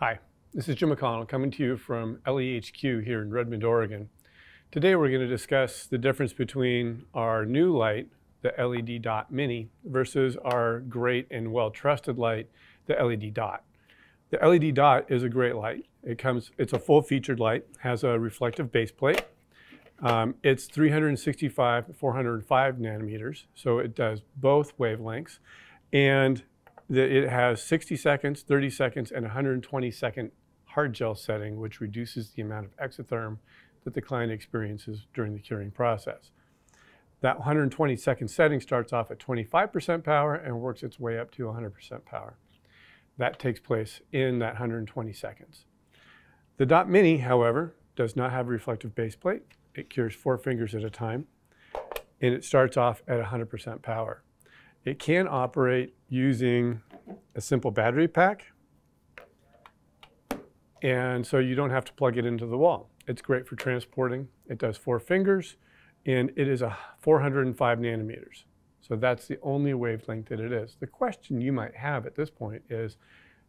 Hi, this is Jim McConnell coming to you from LEHQ here in Redmond, Oregon. Today we're going to discuss the difference between our new light, the LED Dot Mini, versus our great and well-trusted light, the LED Dot. The LED Dot is a great light. It's a full-featured light, has a reflective base plate. It's 365 to 405 nanometers, so it does both wavelengths, and it has 60 seconds, 30 seconds, and 120-second hard gel setting, which reduces the amount of exotherm that the client experiences during the curing process. That 120-second setting starts off at 25% power and works its way up to 100% power. That takes place in that 120 seconds. The Dot Mini, however, does not have a reflective base plate. It cures 4 fingers at a time, and it starts off at 100% power. It can operate using a simple battery pack, and so you don't have to plug it into the wall. It's great for transporting. It does 4 fingers, and it is 405 nanometers. So that's the only wavelength that it is. The question you might have at this point is,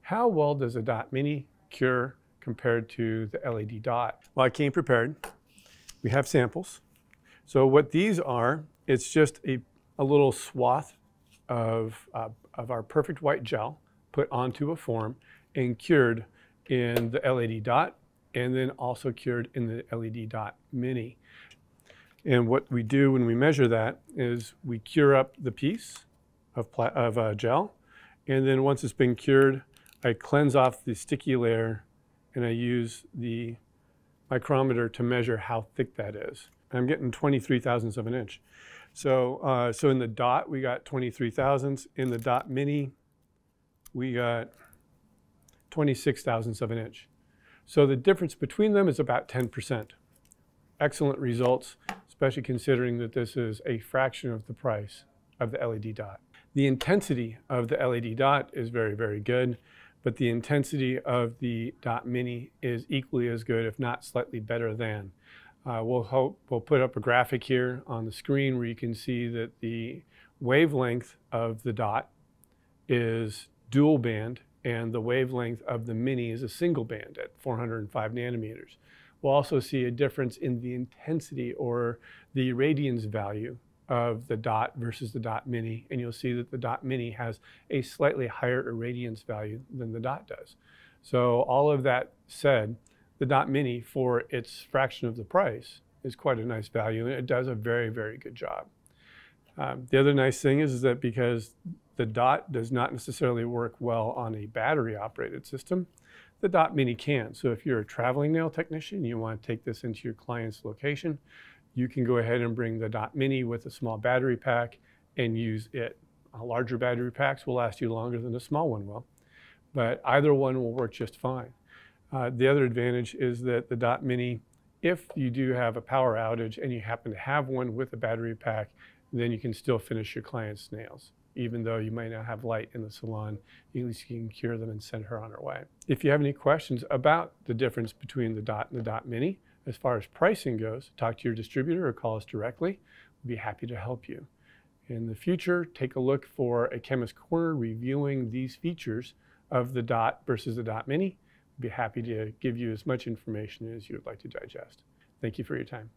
how well does a Dot Mini cure compared to the LED Dot? Well, I came prepared. We have samples. So what these are, it's just a little swath of our perfect white gel put onto a form and cured in the LED Dot, and then also cured in the LED Dot Mini. And what we do when we measure that is we cure up the piece of gel, and then once it's been cured, I cleanse off the sticky layer and I use the micrometer to measure how thick that is. I'm getting 23 thousandths of an inch. So in the Dot, we got 23 thousandths. In the Dot Mini, we got 26 thousandths of an inch. So the difference between them is about 10%. Excellent results, especially considering that this is a fraction of the price of the LED Dot. The intensity of the LED Dot is very, very good, but the intensity of the Dot Mini is equally as good, if not slightly better than. We'll put up a graphic here on the screen where you can see that the wavelength of the Dot is dual band, and the wavelength of the Mini is a single band at 405 nanometers. We'll also see a difference in the intensity or the irradiance value of the Dot versus the Dot Mini, and you'll see that the Dot Mini has a slightly higher irradiance value than the Dot does. So all of that said, the Dot Mini, for its fraction of the price, is quite a nice value, and it does a very, very good job. The other nice thing is that because the Dot does not necessarily work well on a battery-operated system, the Dot Mini can. So if you're a traveling nail technician, you want to take this into your client's location, you can go ahead and bring the Dot Mini with a small battery pack and use it. Larger battery packs will last you longer than a small one will, but either one will work just fine. The other advantage is that the Dot Mini, if you do have a power outage and you happen to have one with a battery pack, then you can still finish your client's nails. Even though you might not have light in the salon, at least you can cure them and send her on her way. If you have any questions about the difference between the Dot and the Dot Mini, as far as pricing goes, talk to your distributor or call us directly. We'd be happy to help you. In the future, take a look for a Chemist Corner reviewing these features of the Dot versus the Dot Mini. We'd be happy to give you as much information as you would like to digest. Thank you for your time.